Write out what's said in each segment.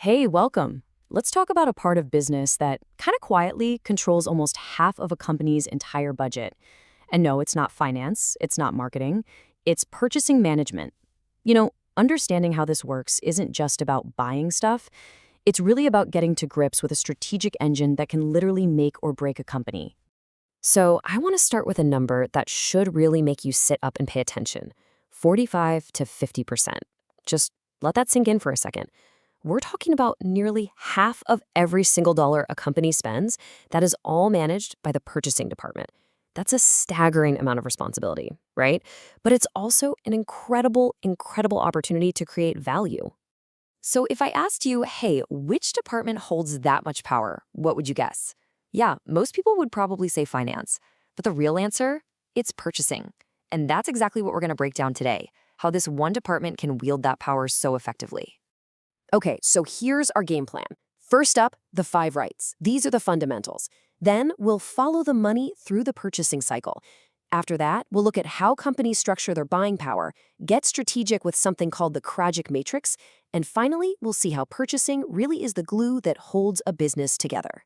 Hey, welcome. Let's talk about a part of business that kind of quietly controls almost half of a company's entire budget. And no, it's not finance, it's not marketing, it's purchasing management. Understanding how this works isn't just about buying stuff, it's really about getting to grips with a strategic engine that can literally make or break a company. So, I want to start with a number that should really make you sit up and pay attention: 45 to 50%. Just let that sink in for a second. We're talking about nearly half of every single dollar a company spends that is all managed by the purchasing department. That's a staggering amount of responsibility, right? But it's also an incredible opportunity to create value. So if I asked you, hey, which department holds that much power, what would you guess? Yeah, most people would probably say finance. But the real answer? It's purchasing. And that's exactly what we're going to break down today, how this one department can wield that power so effectively. Okay, so here's our game plan. First up, the 5 rights. These are the fundamentals. Then we'll follow the money through the purchasing cycle. After that, we'll look at how companies structure their buying power, get strategic with something called the Kraljic Matrix, and finally, we'll see how purchasing really is the glue that holds a business together.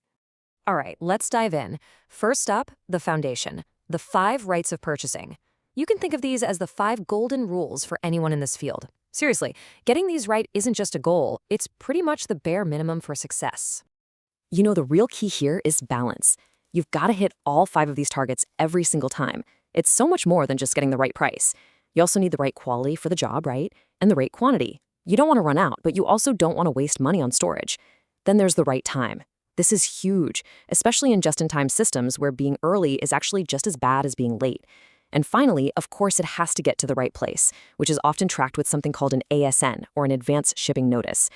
All right, let's dive in. First up, the foundation, the 5 rights of purchasing. You can think of these as the 5 golden rules for anyone in this field. Seriously, getting these right isn't just a goal, it's pretty much the bare minimum for success. The real key here is balance. You've got to hit all 5 of these targets every single time. It's so much more than just getting the right price. You also need the right quality for the job, right? And the right quantity. You don't want to run out, but you also don't want to waste money on storage. Then there's the right time. This is huge, especially in just-in-time systems where being early is actually just as bad as being late. And finally, of course, it has to get to the right place, which is often tracked with something called an ASN, or an advanced shipping notice.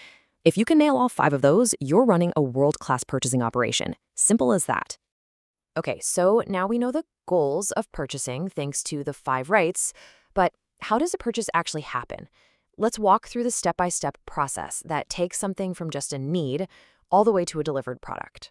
If you can nail all 5 of those, you're running a world-class purchasing operation. Simple as that. Okay, so now we know the goals of purchasing thanks to the 5 rights, but how does a purchase actually happen? Let's walk through the step-by-step process that takes something from just a need all the way to a delivered product.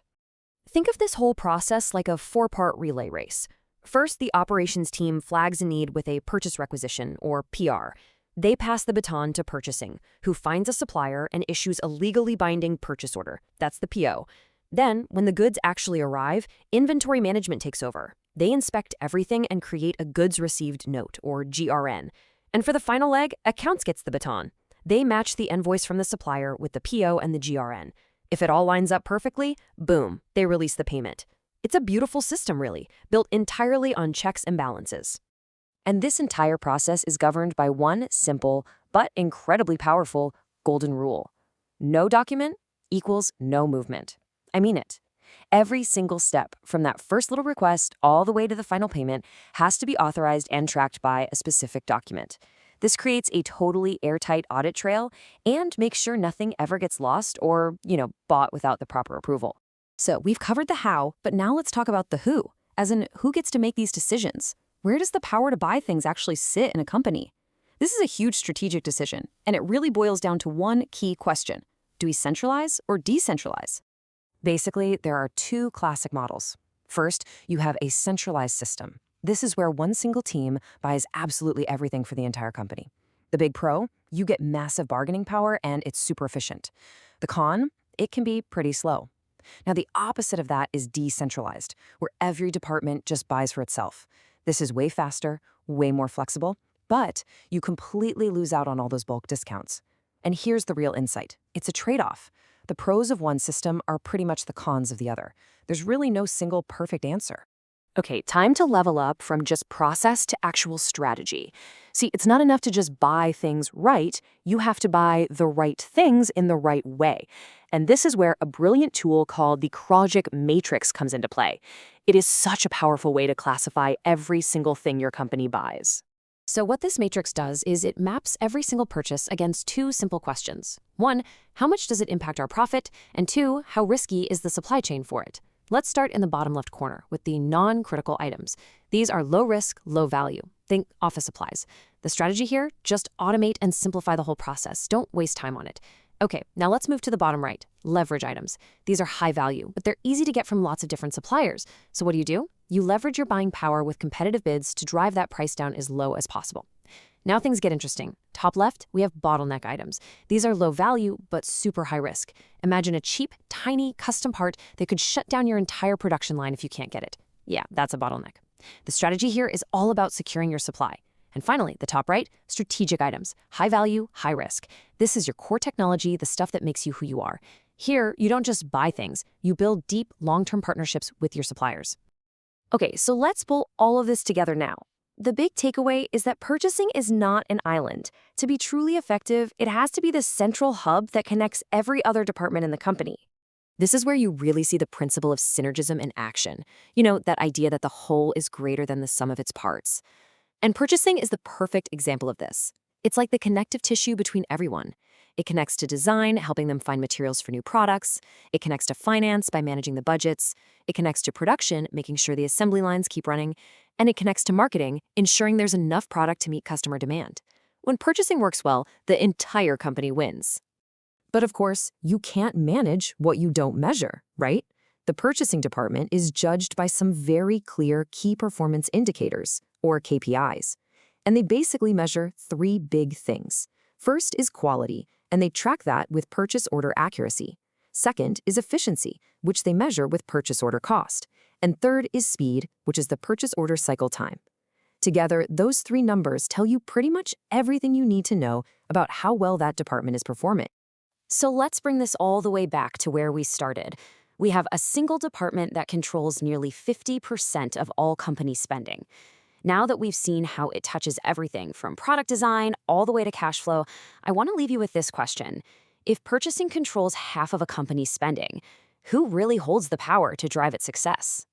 Think of this whole process like a 4-part relay race. First, the operations team flags a need with a purchase requisition, or PR. They pass the baton to purchasing, who finds a supplier and issues a legally binding purchase order. That's the PO. Then, when the goods actually arrive, inventory management takes over. They inspect everything and create a goods received note, or GRN. And for the final leg, accounts gets the baton. They match the invoice from the supplier with the PO and the GRN. If it all lines up perfectly, boom, they release the payment. It's a beautiful system, really, built entirely on checks and balances. And this entire process is governed by one simple, but incredibly powerful, golden rule. No document equals no movement. I mean it. Every single step, from that first little request all the way to the final payment, has to be authorized and tracked by a specific document. This creates a totally airtight audit trail and makes sure nothing ever gets lost or, bought without the proper approval. So we've covered the how, but now let's talk about the who, as in who gets to make these decisions. Where does the power to buy things actually sit in a company? This is a huge strategic decision, and it really boils down to one key question. Do we centralize or decentralize? Basically, there are 2 classic models. First, you have a centralized system. This is where one single team buys absolutely everything for the entire company. The big pro, you get massive bargaining power and it's super efficient. The con, it can be pretty slow. Now, the opposite of that is decentralized, where every department just buys for itself. This is way faster, way more flexible, but you completely lose out on all those bulk discounts. And here's the real insight. It's a trade-off. The pros of one system are pretty much the cons of the other. There's really no single perfect answer. Okay, time to level up from just process to actual strategy. See, it's not enough to just buy things right. You have to buy the right things in the right way. And this is where a brilliant tool called the Kraljic Matrix comes into play. It is such a powerful way to classify every single thing your company buys. So what this matrix does is it maps every single purchase against 2 simple questions. 1, how much does it impact our profit? And 2, how risky is the supply chain for it? Let's start in the bottom left corner with the non-critical items. These are low risk, low value. Think office supplies. The strategy here, just automate and simplify the whole process. Don't waste time on it. Okay, now let's move to the bottom right, leverage items. These are high value, but they're easy to get from lots of different suppliers. So what do? You leverage your buying power with competitive bids to drive that price down as low as possible. Now things get interesting. Top left, we have bottleneck items. These are low value, but super high risk. Imagine a cheap, tiny, custom part that could shut down your entire production line if you can't get it. Yeah, that's a bottleneck. The strategy here is all about securing your supply. And finally, the top right, strategic items. High value, high risk. This is your core technology, the stuff that makes you who you are. Here, you don't just buy things, you build deep, long-term partnerships with your suppliers. Okay, so let's pull all of this together now. The big takeaway is that purchasing is not an island. To be truly effective, it has to be the central hub that connects every other department in the company. This is where you really see the principle of synergism in action. You know, that idea that the whole is greater than the sum of its parts. And purchasing is the perfect example of this. It's like the connective tissue between everyone. It connects to design, helping them find materials for new products. It connects to finance by managing the budgets. It connects to production, making sure the assembly lines keep running. And it connects to marketing, ensuring there's enough product to meet customer demand. When purchasing works well, the entire company wins. But of course, you can't manage what you don't measure, right? The purchasing department is judged by some very clear key performance indicators, or KPIs. And they basically measure three big things. First is quality, and they track that with purchase order accuracy. Second is efficiency, which they measure with purchase order cost. And third is speed, which is the purchase order cycle time. Together, those three numbers tell you pretty much everything you need to know about how well that department is performing. So let's bring this all the way back to where we started. We have a single department that controls nearly 50% of all company spending. Now that we've seen how it touches everything from product design all the way to cash flow, I want to leave you with this question. If purchasing controls half of a company's spending, who really holds the power to drive its success?